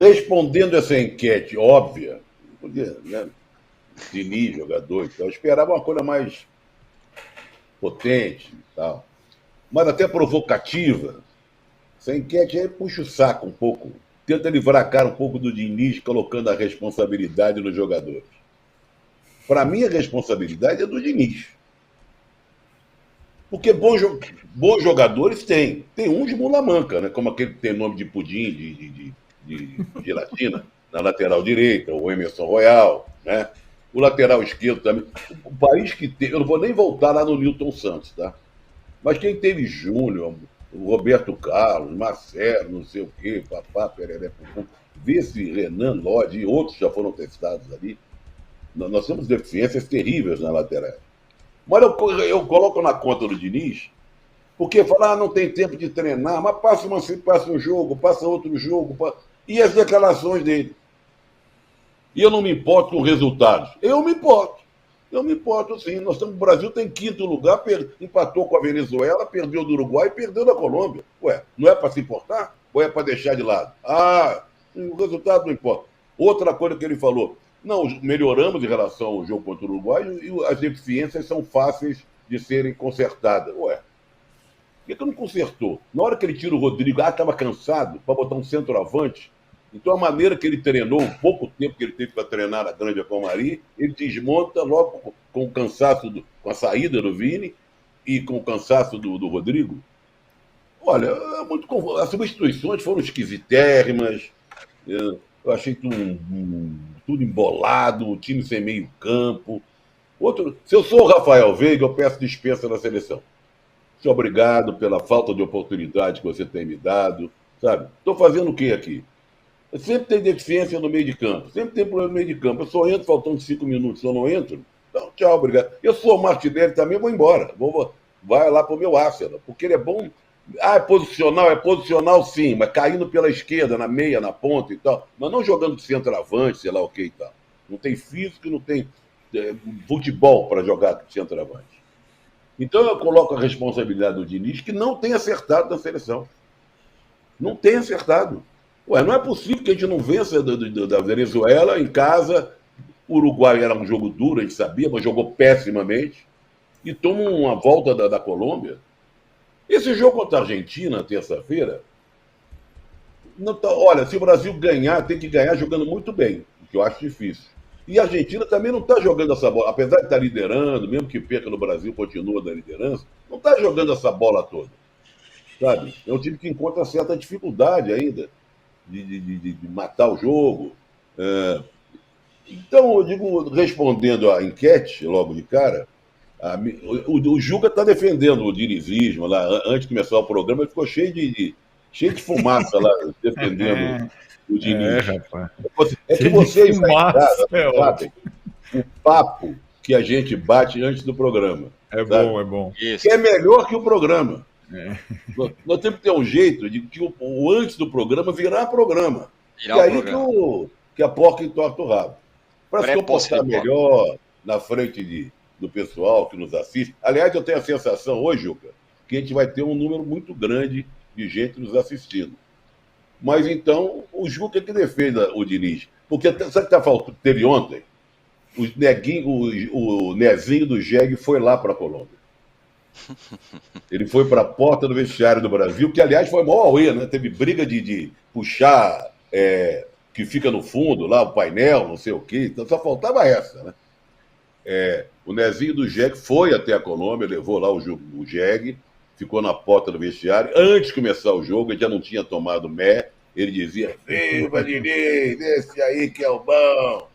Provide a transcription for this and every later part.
Respondendo essa enquete óbvia, podia, né? Diniz, jogador e tal, eu esperava uma coisa mais potente e tal, mas até provocativa. Essa enquete aí puxa o saco um pouco, tenta livrar a cara um pouco do Diniz, colocando a responsabilidade nos jogadores. Para mim, a responsabilidade é do Diniz. Porque bons jogadores tem. Tem um de mula manca, né? Como aquele que tem nome de pudim, de gelatina, na lateral direita, o Emerson Royal, né? O lateral esquerdo também. O país que tem. Eu não vou nem voltar lá no Newton Santos, tá? Mas quem teve Júnior, o Roberto Carlos, Marcelo, não sei o quê, papá, pereré, pum, vê esse Renan Lodge e outros já foram testados ali. Nós temos deficiências terríveis na lateral. Mas eu coloco na conta do Diniz, porque falar, não tem tempo de treinar, mas passa um jogo, passa outro jogo, e as declarações dele. E eu não me importo com resultados. Eu me importo. Eu me importo, sim. O Brasil tem quinto lugar, empatou com a Venezuela, perdeu do Uruguai e perdeu da Colômbia. Ué, não é para se importar? Ou é para deixar de lado? Ah, o resultado não importa. Outra coisa que ele falou, não, melhoramos em relação ao jogo contra o Uruguai e as deficiências são fáceis de serem consertadas. Ué, por que não consertou? Na hora que ele tira o Rodrigo, estava cansado para botar um centroavante. Então, a maneira que ele treinou, o pouco tempo que ele teve para treinar na Grande Comari, ele desmonta logo com o cansaço, com a saída do Vini e com o cansaço do Rodrigo. Olha, as substituições foram esquisitérrimas. Eu achei tudo embolado, o time sem meio campo. Se eu sou o Rafael Veiga, eu peço dispensa na seleção. Muito obrigado pela falta de oportunidade que você tem me dado, sabe? Estou fazendo o que aqui? Eu sempre tem deficiência no meio de campo, sempre tem problema no meio de campo. Eu só entro faltando 5 minutos, se eu não entro, então tchau, obrigado. Eu sou o Martinelli também, vou embora. Vai lá para o meu Arsenal, porque ele é bom. Ah, é posicional sim, mas caindo pela esquerda, na meia, na ponta e tal, mas não jogando de centroavante, sei lá o que e tal. Não tem físico e não tem futebol para jogar de centroavante. Então eu coloco a responsabilidade do Diniz, que não tem acertado na seleção. Não tem acertado. Ué, não é possível que a gente não vença da Venezuela em casa. O Uruguai era um jogo duro, a gente sabia, mas jogou pessimamente. E toma uma volta da Colômbia. Esse jogo contra a Argentina, terça-feira, olha, se o Brasil ganhar, tem que ganhar jogando muito bem, o que eu acho difícil. E a Argentina também não está jogando essa bola, apesar de estar liderando, mesmo que perca no Brasil, continua na liderança, não está jogando essa bola toda, sabe? É um time que encontra certa dificuldade ainda de matar o jogo. Então, eu digo, respondendo à enquete, logo de cara, o Juca está defendendo o dinizismo lá, antes de começar o programa, ele ficou cheio de fumaça lá, defendendo o Diniz. Rapaz. É que vocês sabem o papo que a gente bate antes do programa. É bom, é bom. Isso. Que é melhor que o programa. Nós temos que ter um jeito de que o antes do programa virar programa. E aí que a porca entorta o rabo. Para se comportar melhor na frente do pessoal que nos assiste. Aliás, eu tenho a sensação hoje, Juca, que a gente vai ter um número muito grande de gente nos assistindo. Mas então, o Juca que defenda o Diniz. Porque sabe o que teve ontem? O Nezinho do Jeg foi lá para a Colômbia. Ele foi para a porta do vestiário do Brasil, que, aliás, foi maior auê, né? Teve briga de puxar, que fica no fundo, lá, o painel, não sei o quê. Então, só faltava essa, né? O Nezinho do Jeg foi até a Colômbia, levou lá o Jeg, ficou na porta do vestiário. Antes de começar o jogo, ele já não tinha tomado mé. Ele dizia, viva Diniz, esse aí que é o bom.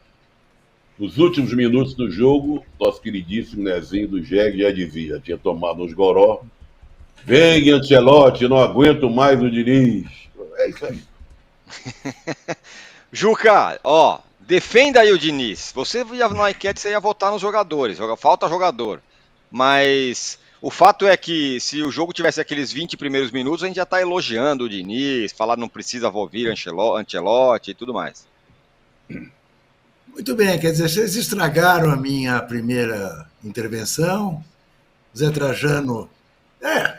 Nos últimos minutos do jogo, nosso queridíssimo Nezinho do Jeg já dizia, tinha tomado uns goró. Vem, Ancelotti, não aguento mais o Diniz. É isso aí. Juca, defenda aí o Diniz. Você ia na enquete, você ia votar nos jogadores. Falta jogador. Mas o fato é que se o jogo tivesse aqueles 20 primeiros minutos, a gente já está elogiando o Diniz, falar não precisa ouvir Ancelotti e tudo mais. Muito bem, quer dizer, vocês estragaram a minha primeira intervenção. Zé Trajano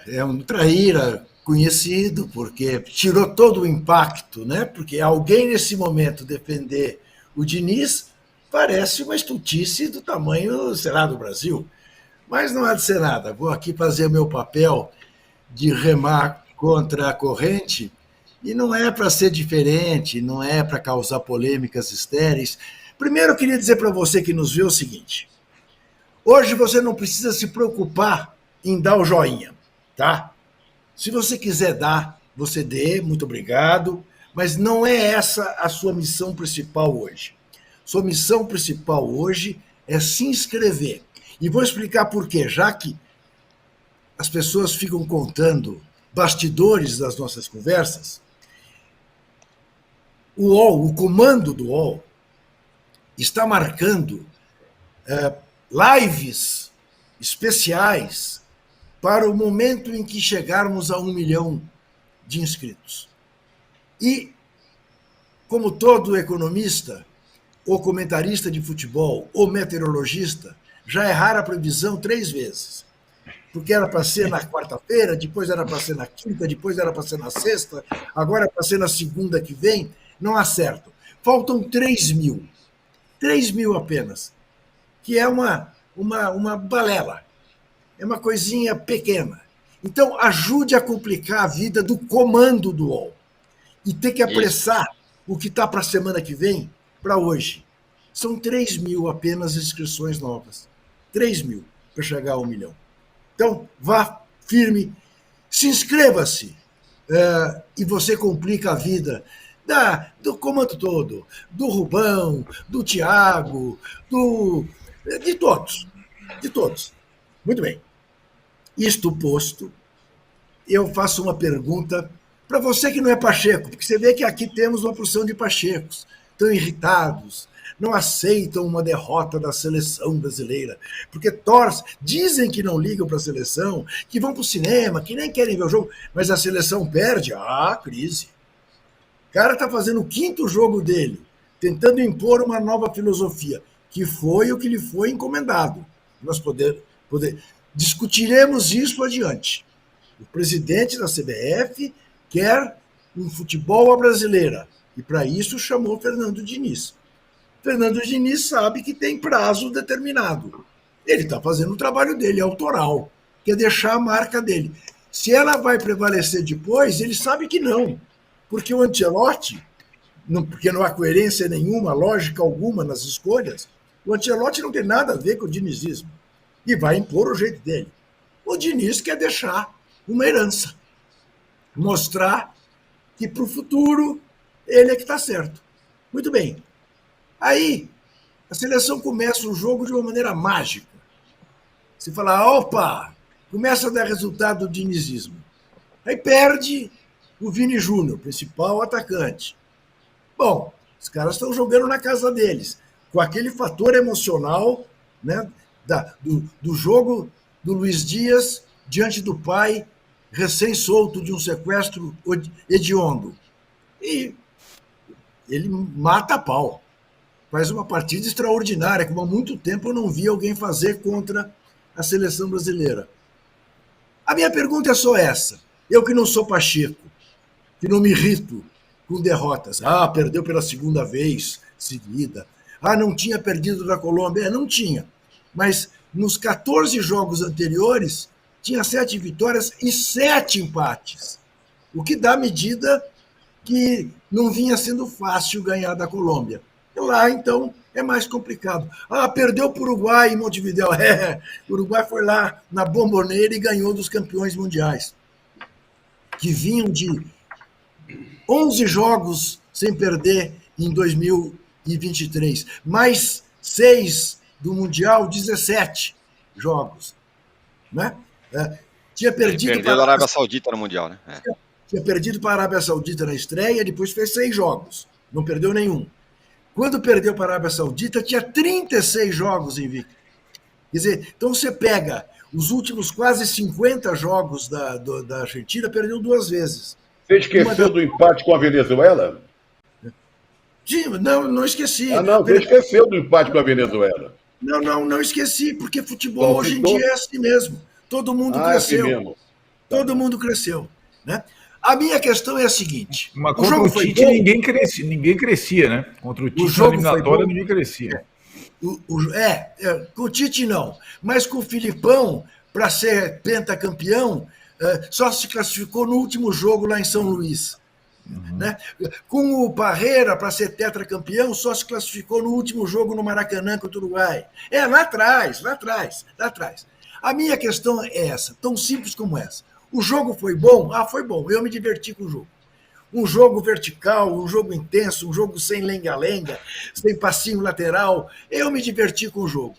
é um traíra, conhecido, porque tirou todo o impacto, né? Porque alguém nesse momento defender o Diniz parece uma estultice do tamanho, sei lá, do Brasil. Mas não há de ser nada. Vou aqui fazer o meu papel de remar contra a corrente, e não é para ser diferente, não é para causar polêmicas estéreis. Primeiro, eu queria dizer para você que nos vê o seguinte: hoje você não precisa se preocupar em dar o joinha, tá? Se você quiser dar, você dê, muito obrigado, mas não é essa a sua missão principal hoje. Sua missão principal hoje é se inscrever. E vou explicar por quê, já que as pessoas ficam contando bastidores das nossas conversas. O UOL, o comando do UOL, está marcando lives especiais para o momento em que chegarmos a 1 milhão de inscritos. E, como todo economista, ou comentarista de futebol, ou meteorologista, já erraram a previsão 3 vezes. Porque era para ser na quarta-feira, depois era para ser na quinta, depois era para ser na sexta, agora é para ser na segunda que vem, não acertam. Faltam 3 mil. 3 mil apenas, que é uma balela. É uma coisinha pequena. Então, ajude a complicar a vida do comando do UOL. E ter que apressar o que está para a semana que vem, para hoje. São 3 mil apenas inscrições novas. 3 mil para chegar a 1 milhão. Então, vá firme, se inscreva-se, e você complica a vida do comando todo, do Rubão, do Tiago, de todos. De todos. Muito bem. Isto posto, eu faço uma pergunta para você que não é Pacheco, porque você vê que aqui temos uma porção de Pachecos, estão irritados, não aceitam uma derrota da seleção brasileira, porque dizem que não ligam para a seleção, que vão para o cinema, que nem querem ver o jogo, mas a seleção perde, crise. O cara está fazendo o 5º jogo dele, tentando impor uma nova filosofia, que foi o que lhe foi encomendado. Nós discutiremos isso adiante. O presidente da CBF quer um futebol à brasileira, e para isso chamou Fernando Diniz. Fernando Diniz sabe que tem prazo determinado. Ele está fazendo o trabalho dele, autoral, que é deixar a marca dele. Se ela vai prevalecer depois, ele sabe que não, porque o Ancelotti, porque não há coerência nenhuma, lógica alguma nas escolhas, o Ancelotti não tem nada a ver com o dinizismo e vai impor o jeito dele. O Diniz quer deixar uma herança, mostrar que para o futuro ele é que está certo. Muito bem. Aí, a seleção começa o jogo de uma maneira mágica. Você fala, opa, começa a dar resultado do dinizismo. Aí perde o Vini Júnior, principal atacante. Bom, os caras estão jogando na casa deles, com aquele fator emocional, né, do jogo do Luiz Dias diante do pai, recém-solto de um sequestro hediondo. E ele mata a pau. Faz uma partida extraordinária, como há muito tempo eu não vi alguém fazer contra a seleção brasileira. A minha pergunta é só essa. Eu que não sou Pacheco, que não me irrito com derrotas. Perdeu pela 2ª vez seguida. Não tinha perdido da Colômbia. Não tinha. Mas nos 14 jogos anteriores, tinha 7 vitórias e 7 empates. O que dá medida que não vinha sendo fácil ganhar da Colômbia. Lá, então, é mais complicado. Perdeu para o Uruguai em Montevidéu. O Uruguai foi lá na Bombonera e ganhou dos campeões mundiais, que vinham de 11 jogos sem perder em 2023, mais 6 do Mundial, 17 jogos. Né? Tinha perdido perdeu a Arábia Saudita no Mundial, né? Tinha perdido para a Arábia Saudita na estreia, depois fez 6 jogos, não perdeu nenhum. Quando perdeu para a Arábia Saudita, tinha 36 jogos invicto. Quer dizer, então você pega os últimos quase 50 jogos da Argentina, perdeu 2 vezes. Você esqueceu do empate com a Venezuela? Sim, não esqueci. Você esqueceu do empate com a Venezuela. Não esqueci, porque futebol hoje em dia é assim mesmo. Todo mundo cresceu. É assim mesmo. Todo mundo cresceu. Né? A minha questão é a seguinte: Mas contra o Tite bom, ninguém crescia, né? Contra o Tite na eliminatória ninguém crescia. Com o Tite não, mas com o Filipão, para ser pentacampeão, só se classificou no último jogo lá em São Luís. Né? Com o Parreira, para ser tetracampeão, só se classificou no último jogo no Maracanã contra o Uruguai. Lá atrás. A minha questão é essa, tão simples como essa. O jogo foi bom? Foi bom, eu me diverti com o jogo. Um jogo vertical, um jogo intenso, um jogo sem lenga-lenga, sem passinho lateral. Eu me diverti com o jogo.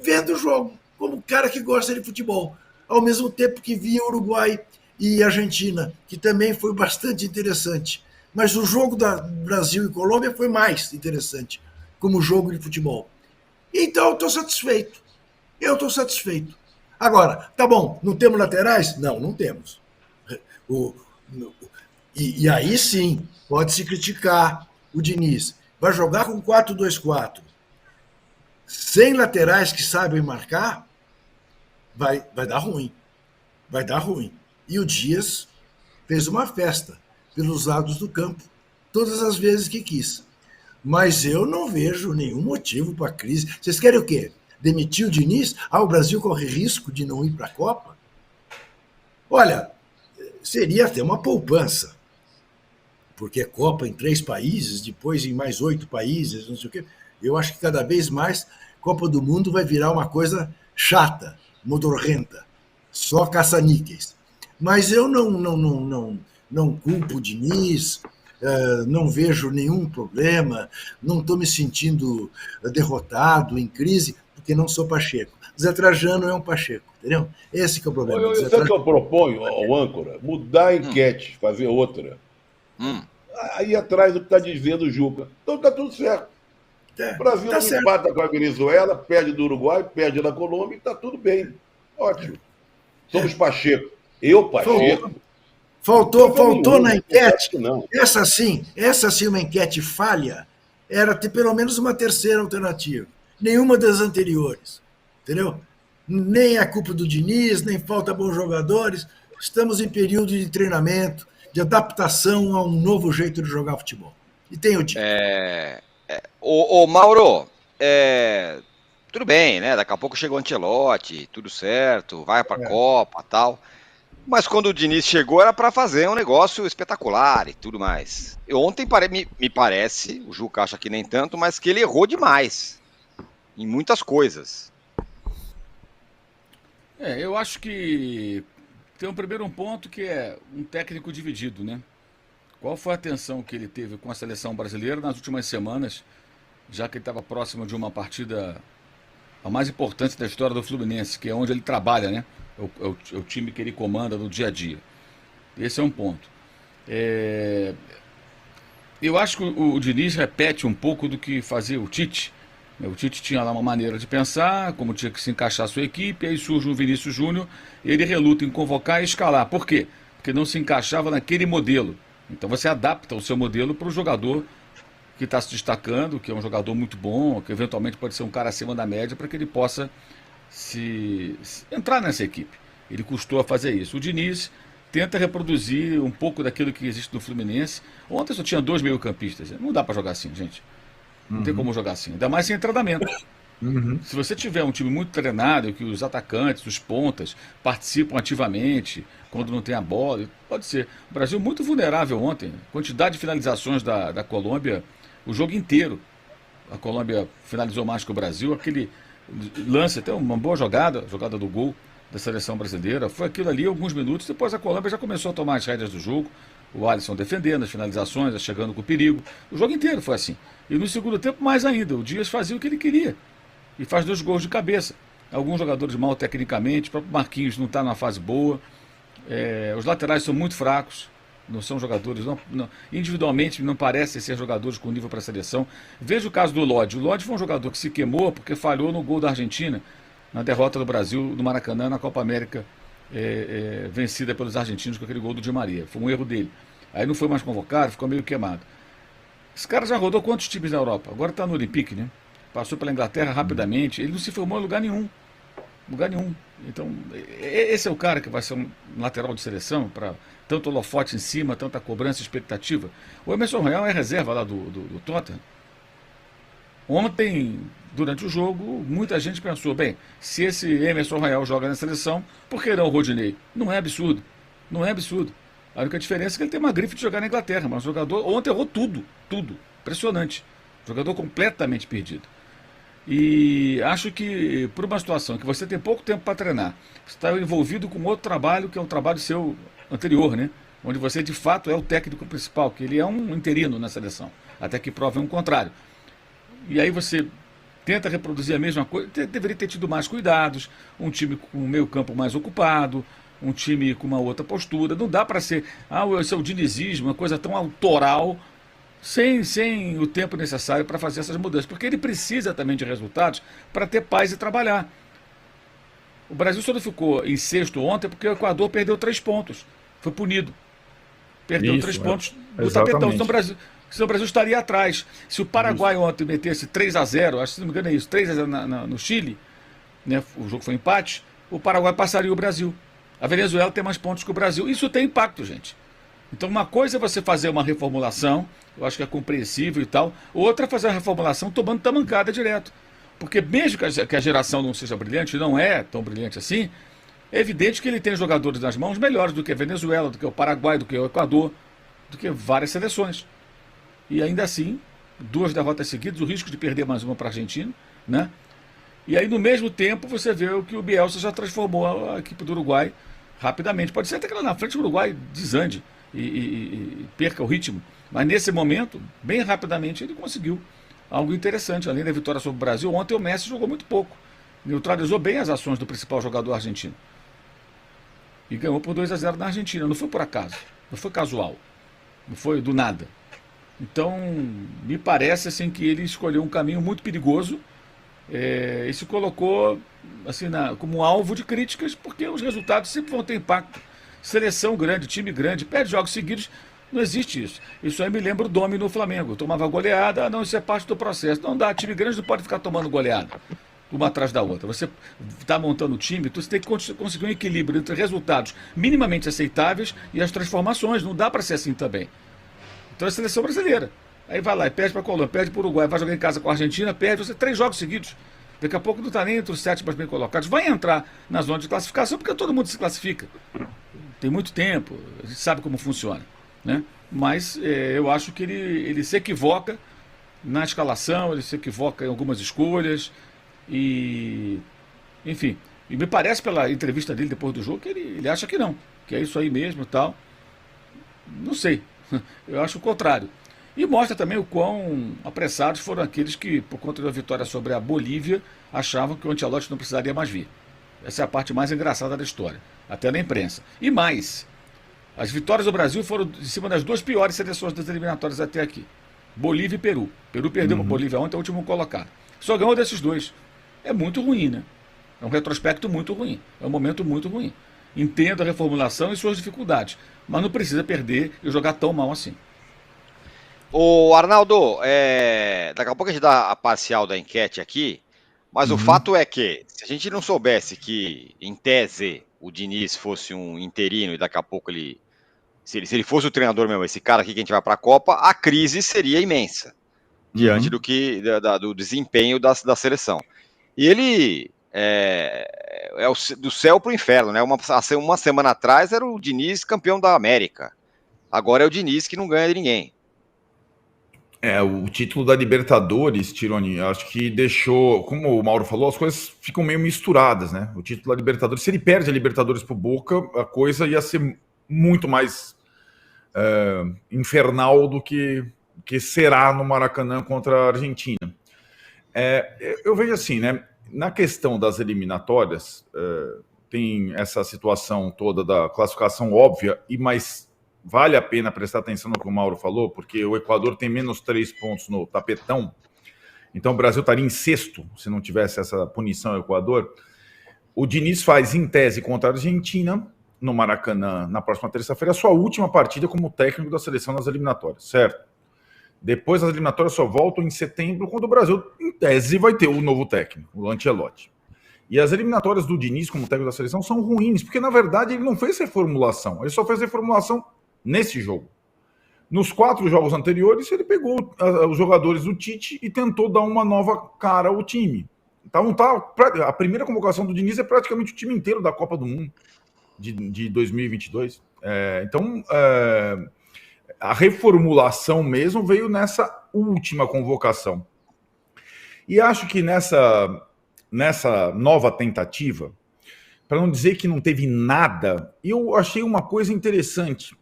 Vendo o jogo, como cara que gosta de futebol. Ao mesmo tempo que via Uruguai e Argentina, que também foi bastante interessante. Mas o jogo da Brasil e Colômbia foi mais interessante, como jogo de futebol. Então eu estou satisfeito. Agora, tá bom, não temos laterais? Não temos. E aí sim, pode-se criticar o Diniz. Vai jogar com 4-2-4. Sem laterais que sabem marcar, vai dar ruim. E o Dias fez uma festa pelos lados do campo, todas as vezes que quis. Mas eu não vejo nenhum motivo para a crise. Vocês querem o quê? Demitir o Diniz? O Brasil corre risco de não ir para a Copa? Olha, seria até uma poupança. Porque Copa em 3 países, depois em mais 8 países, não sei o quê. Eu acho que cada vez mais Copa do Mundo vai virar uma coisa chata, modorrenta, só caça-níqueis. Mas eu não culpo o Diniz, não vejo nenhum problema, não estou me sentindo derrotado, em crise, porque não sou Pacheco. Zé Trajano é um Pacheco, entendeu? Esse que é o problema. Sabe o que eu proponho ao âncora? Mudar a enquete, fazer outra. Aí atrás do que está dizendo o Juca. Então tá tudo certo. O Brasil não empata com a Venezuela, perde do Uruguai, perde da Colômbia e está tudo bem. Ótimo. Somos Pacheco. Eu, Pacheco. Faltou na enquete. Essa sim, uma enquete falha, era ter pelo menos uma terceira alternativa. Nenhuma das anteriores. Entendeu? Nem a culpa do Diniz, nem falta bons jogadores. Estamos em período de treinamento, de adaptação a um novo jeito de jogar futebol. E tem o dito. Mauro, tudo bem, né? Daqui a pouco chegou o Ancelotti, tudo certo, vai pra Copa e tal. Mas quando o Diniz chegou era para fazer um negócio espetacular e tudo mais. E ontem me parece, o Juca acha que nem tanto, mas que ele errou demais em muitas coisas. Eu acho que tem um ponto que é um técnico dividido, né? Qual foi a atenção que ele teve com a seleção brasileira nas últimas semanas, já que ele estava próximo de uma partida a mais importante da história do Fluminense, que é onde ele trabalha, né? É o time que ele comanda no dia a dia. Esse é um ponto. Eu acho que o Diniz repete um pouco do que fazia o Tite. O Tite tinha lá uma maneira de pensar, como tinha que se encaixar a sua equipe, aí surge o Vinícius Júnior, ele reluta em convocar e escalar. Por quê? Porque não se encaixava naquele modelo. Então você adapta o seu modelo para o jogador que está se destacando, que é um jogador muito bom, que eventualmente pode ser um cara acima da média, para que ele possa se entrar nessa equipe. Ele custou a fazer isso. O Diniz tenta reproduzir um pouco daquilo que existe no Fluminense. Ontem só tinha 2 meio-campistas. Não dá para jogar assim, gente. Não tem como jogar assim. Ainda mais sem treinamento. Se você tiver um time muito treinado, que os atacantes, os pontas, participam ativamente quando não tem a bola, pode ser. O Brasil muito vulnerável ontem. Quantidade de finalizações da Colômbia, o jogo inteiro. A Colômbia finalizou mais que o Brasil. Aquele lance, até uma boa jogada do gol da seleção brasileira. Foi aquilo ali, alguns minutos. Depois a Colômbia já começou a tomar as rédeas do jogo. O Alisson defendendo as finalizações, chegando com perigo. O jogo inteiro foi assim. E no segundo tempo, mais ainda. O Dias fazia o que ele queria. E faz 2 gols de cabeça. Alguns jogadores mal tecnicamente. O próprio Marquinhos não está numa fase boa. Os laterais são muito fracos. Não são jogadores, individualmente não parecem ser jogadores com nível para a seleção. Veja o caso do Lodge. O Lodge foi um jogador que se queimou porque falhou no gol da Argentina, na derrota do Brasil no Maracanã, na Copa América, vencida pelos argentinos com aquele gol do Di Maria. Foi um erro dele. Aí não foi mais convocado, ficou meio queimado. Esse cara já rodou quantos times na Europa? Agora está no Olympique, né? Passou pela Inglaterra rapidamente. Ele não se formou em lugar nenhum. Lugar nenhum. Então, esse é o cara que vai ser um lateral de seleção, para tanto holofote em cima, tanta cobrança e expectativa. O Emerson Royal é reserva lá do Tottenham. Ontem, durante o jogo, muita gente pensou, bem, se esse Emerson Royal joga na seleção, por que não o Rodinei? Não é absurdo. Não é absurdo. A única diferença é que ele tem uma grife de jogar na Inglaterra, mas o jogador ontem errou tudo. Impressionante. Jogador completamente perdido. E acho que, por uma situação que você tem pouco tempo para treinar, você está envolvido com outro trabalho, que é um trabalho seu anterior, né? Onde você, de fato, é o técnico principal, que ele é um interino na seleção, até que provem o contrário. E aí você tenta reproduzir a mesma coisa, deveria ter tido mais cuidados, um time com o meio campo mais ocupado, um time com uma outra postura. Não dá para ser, esse é o dinizismo, uma coisa tão autoral, sem o tempo necessário para fazer essas mudanças, porque ele precisa também de resultados para ter paz e trabalhar. O Brasil só não ficou em sexto ontem porque o Equador perdeu 3 pontos, foi punido, perdeu 3 pontos do tapetão, senão o Brasil estaria atrás. Se o Paraguai ontem metesse 3-0, acho que se não me engano é isso, 3-0 no Chile, né, o jogo foi empate, o Paraguai passaria o Brasil. A Venezuela tem mais pontos que o Brasil. Isso tem impacto, gente. Então, uma coisa é você fazer uma reformulação, eu acho que é compreensível e tal. Outra é fazer a reformulação tomando tamancada direto. Porque mesmo que a geração não seja brilhante, não é tão brilhante assim, é evidente que ele tem jogadores nas mãos melhores do que a Venezuela, do que o Paraguai, do que o Equador, do que várias seleções. E ainda assim, 2 derrotas seguidas, o risco de perder mais uma para a Argentina, né? E aí, no mesmo tempo, você vê que o Bielsa já transformou a equipe do Uruguai rapidamente. Pode ser até que lá na frente o Uruguai desande e perca o ritmo. Mas nesse momento, bem rapidamente, ele conseguiu algo interessante. Além da vitória sobre o Brasil, ontem o Messi jogou muito pouco. Neutralizou bem as ações do principal jogador argentino. E ganhou por 2-0 na Argentina. Não foi por acaso. Não foi casual. Não foi do nada. Então, me parece assim, que ele escolheu um caminho muito perigoso. E se colocou assim, como alvo de críticas, porque os resultados sempre vão ter impacto. Seleção grande, time grande, perde jogos seguidos, não existe isso. Isso aí me lembra o Domi no Flamengo. Tomava goleada, não, isso é parte do processo. Não dá, time grande não pode ficar tomando goleada, uma atrás da outra. Você está montando o time, você tem que conseguir um equilíbrio entre resultados minimamente aceitáveis e as transformações. Não dá para ser assim também. Então é a seleção brasileira. Aí vai lá e perde para a Colômbia, perde para o Uruguai, vai jogar em casa com a Argentina, perde, você 3 jogos seguidos. Daqui a pouco não está nem entre os 7 mais bem colocados. Vai entrar na zona de classificação porque todo mundo se classifica. Tem muito tempo, a gente sabe como funciona, né? Mas eu acho que ele se equivoca na escalação, ele se equivoca em algumas escolhas e, enfim, e me parece pela entrevista dele depois do jogo que ele acha que não, que é isso aí mesmo e tal. Não sei, eu acho o contrário. E mostra também o quão apressados foram aqueles que, por conta da vitória sobre a Bolívia, achavam que o Ancelotti não precisaria mais vir. Essa é a parte mais engraçada da história, até na imprensa. E mais, as vitórias do Brasil foram em cima das 2 piores seleções das eliminatórias até aqui. Bolívia e Peru. Peru perdeu para a Bolívia ontem, é o último colocado. Só ganhou desses 2. É muito ruim, né? É um retrospecto muito ruim. É um momento muito ruim. Entendo a reformulação e suas dificuldades, mas não precisa perder e jogar tão mal assim. Ô Arnaldo, daqui a pouco a gente dá a parcial da enquete aqui, mas o fato é que, se a gente não soubesse que, em tese, o Diniz fosse um interino e daqui a pouco se ele fosse o treinador mesmo, esse cara aqui que a gente vai para a Copa, a crise seria imensa, diante do desempenho da seleção. E ele do céu para o inferno, né? Uma semana atrás era o Diniz campeão da América, agora é o Diniz que não ganha de ninguém. O título da Libertadores, Tironi, acho que deixou, como o Mauro falou, as coisas ficam meio misturadas, né? O título da Libertadores, se ele perde a Libertadores pro Boca, a coisa ia ser muito mais infernal do que será no Maracanã contra a Argentina. Eu vejo assim, né? Na questão das eliminatórias, tem essa situação toda da classificação óbvia, mas vale a pena prestar atenção no que o Mauro falou, porque o Equador tem menos 3 pontos no tapetão, então o Brasil estaria em sexto se não tivesse essa punição ao Equador. O Diniz faz, em tese, contra a Argentina, no Maracanã, na próxima terça-feira, a sua última partida como técnico da seleção nas eliminatórias, certo? Depois as eliminatórias só voltam em setembro, quando o Brasil, em tese, vai ter o novo técnico, o Ancelotti. E as eliminatórias do Diniz como técnico da seleção são ruins, porque na verdade ele não fez reformulação, ele só fez reformulação nesse jogo. Nos 4 jogos anteriores, ele pegou os jogadores do Tite e tentou dar uma nova cara ao time. Então, a primeira convocação do Diniz é praticamente o time inteiro da Copa do Mundo de 2022. A reformulação mesmo veio nessa última convocação. E acho que nessa nova tentativa, para não dizer que não teve nada, eu achei uma coisa interessante.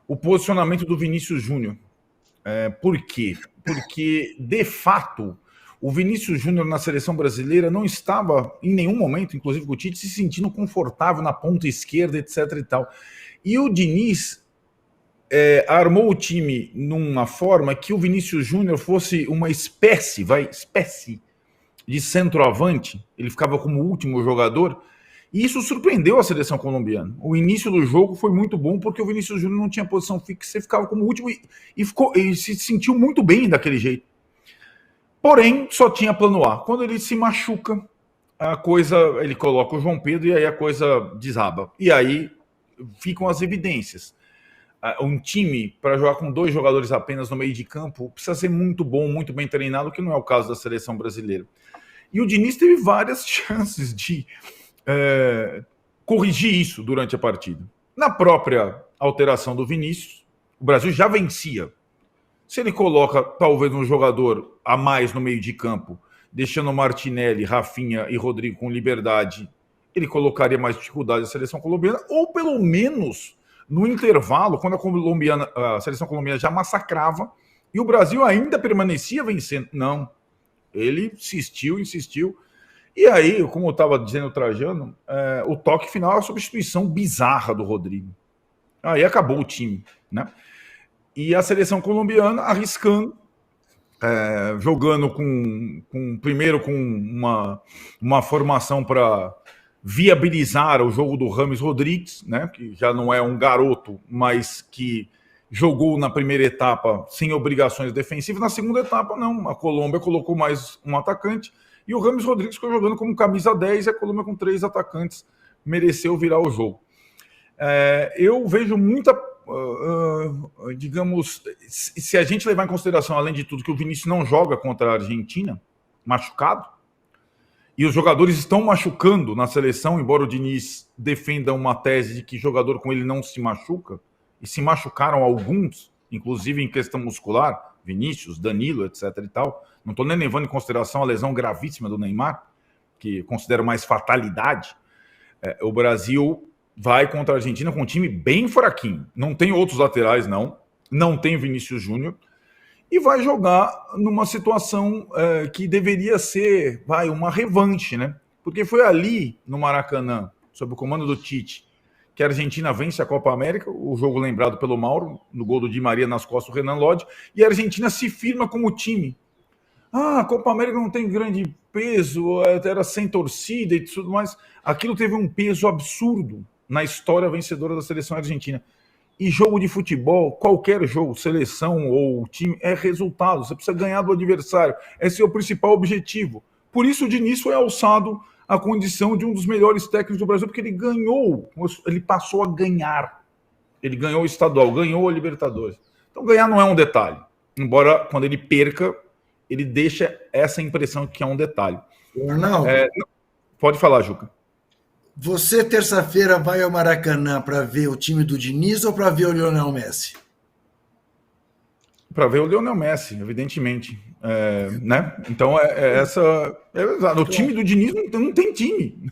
O posicionamento do Vinícius Júnior. Por quê? Porque, de fato, o Vinícius Júnior na seleção brasileira não estava, em nenhum momento, inclusive com o Tite, se sentindo confortável na ponta esquerda, etc. e tal. E o Diniz armou o time numa forma que o Vinícius Júnior fosse uma espécie de centroavante. Ele ficava como último jogador. E isso surpreendeu a seleção colombiana. O início do jogo foi muito bom porque o Vinícius Júnior não tinha posição fixa, ele ficava como último e se sentiu muito bem daquele jeito. Porém, só tinha plano A. Quando ele se machuca, ele coloca o João Pedro e aí a coisa desaba. E aí ficam as evidências. Um time, para jogar com 2 jogadores apenas no meio de campo, precisa ser muito bom, muito bem treinado, que não é o caso da seleção brasileira. E o Diniz teve várias chances de corrigir isso durante a partida. Na própria alteração do Vinícius, o Brasil já vencia. Se ele coloca talvez um jogador a mais no meio de campo, deixando Martinelli, Rafinha e Rodrigo com liberdade, ele colocaria mais dificuldade à seleção colombiana, ou pelo menos no intervalo, quando a seleção colombiana já massacrava e o Brasil ainda permanecia vencendo. Não, ele insistiu. E aí, como eu estava dizendo o Trajano, o toque final é a substituição bizarra do Rodrigo. Aí acabou o time, né? E a seleção colombiana arriscando, jogando primeiro com uma formação para viabilizar o jogo do James Rodrigues, né, que já não é um garoto, mas que jogou na primeira etapa sem obrigações defensivas. Na segunda etapa, não. A Colômbia colocou mais um atacante e o James Rodrigues ficou jogando como camisa 10 e a Colômbia com 3 atacantes mereceu virar o jogo. Eu vejo muita... digamos, se a gente levar em consideração, além de tudo, que o Vinícius não joga contra a Argentina, machucado, e os jogadores estão machucando na seleção, embora o Diniz defenda uma tese de que jogador com ele não se machuca, e se machucaram alguns, inclusive em questão muscular, Vinícius, Danilo, etc. e tal. Não estou nem levando em consideração a lesão gravíssima do Neymar, que considero mais fatalidade. O Brasil vai contra a Argentina com um time bem fraquinho. Não tem outros laterais, não tem Vinícius Júnior, e vai jogar numa situação que deveria ser uma revanche, né? Porque foi ali, no Maracanã, sob o comando do Tite, que a Argentina vence a Copa América, o jogo lembrado pelo Mauro, no gol do Di Maria nas costas do Renan Lodge, e a Argentina se firma como time. A Copa América não tem grande peso, era sem torcida e tudo mais. Aquilo teve um peso absurdo na história vencedora da seleção argentina. E jogo de futebol, qualquer jogo, seleção ou time, é resultado. Você precisa ganhar do adversário. Esse é o principal objetivo. Por isso o Diniz foi alçado à condição de um dos melhores técnicos do Brasil, porque ele ganhou, ele passou a ganhar. Ele ganhou o estadual, ganhou a Libertadores. Então ganhar não é um detalhe. Embora quando ele perca, ele deixa essa impressão de que é um detalhe. Arnaldo, pode falar, Juca. Você, terça-feira, vai ao Maracanã para ver o time do Diniz ou para ver o Lionel Messi? Para ver o Lionel Messi, evidentemente. Né? Então, o time do Diniz não tem time.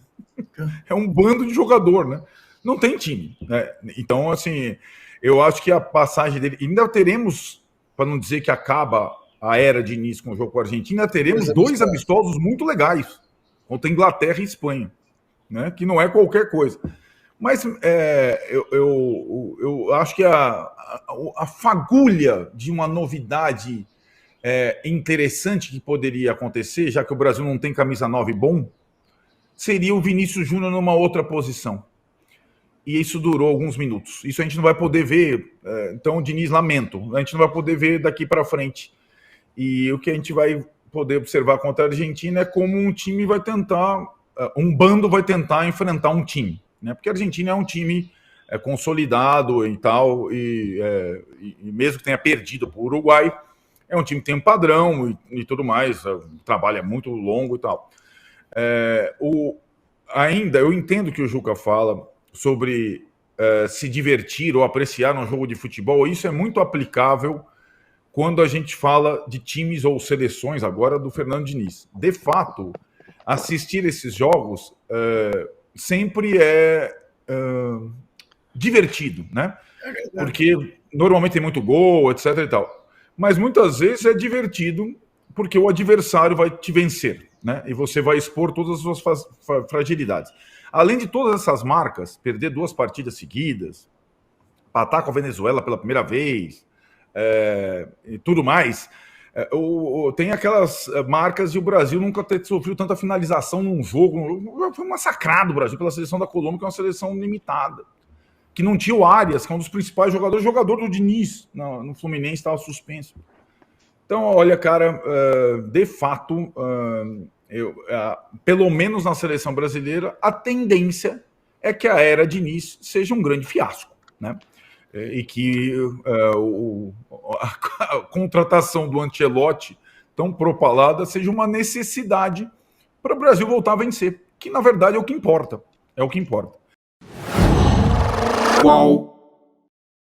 É um bando de jogador, né? Não tem time. Né? Então, assim, eu acho que a passagem dele... Ainda teremos, para não dizer que acaba a era Diniz com o jogo com a Argentina, teremos 2 amistosos muito legais contra Inglaterra e Espanha. Né, que não é qualquer coisa. Mas eu acho que a fagulha de uma novidade interessante que poderia acontecer, já que o Brasil não tem camisa 9 bom, seria o Vinícius Júnior numa outra posição. E isso durou alguns minutos. Isso a gente não vai poder ver. Então, Diniz, lamento. A gente não vai poder ver daqui para frente. E o que a gente vai poder observar contra a Argentina é como um time vai tentar, um bando vai tentar enfrentar um time, né? Porque a Argentina é um time consolidado e tal, e mesmo que tenha perdido para o Uruguai, é um time que tem um padrão e tudo mais, o trabalho é muito longo e tal. Ainda, eu entendo que o Juca fala sobre se divertir ou apreciar um jogo de futebol, isso é muito aplicável quando a gente fala de times ou seleções agora do Fernando Diniz. De fato, assistir esses jogos sempre é divertido, né? Porque normalmente tem muito gol, etc. e tal. Mas muitas vezes é divertido porque o adversário vai te vencer, né? E você vai expor todas as suas fragilidades. Além de todas essas marcas, perder 2 partidas seguidas, empatar com a Venezuela pela primeira vez, e tudo mais, tem aquelas marcas de o Brasil nunca ter sofrido tanta finalização num jogo. Foi massacrado o Brasil pela seleção da Colômbia, que é uma seleção limitada, que não tinha o Arias, que é um dos principais jogadores, jogador do Diniz no Fluminense, estava suspenso. Então, olha, cara, de fato, pelo menos na seleção brasileira, a tendência é que a era Diniz seja um grande fiasco, né? E que a contratação do Ancelotti tão propalada seja uma necessidade para o Brasil voltar a vencer, que na verdade é o que importa. É o que importa. Qual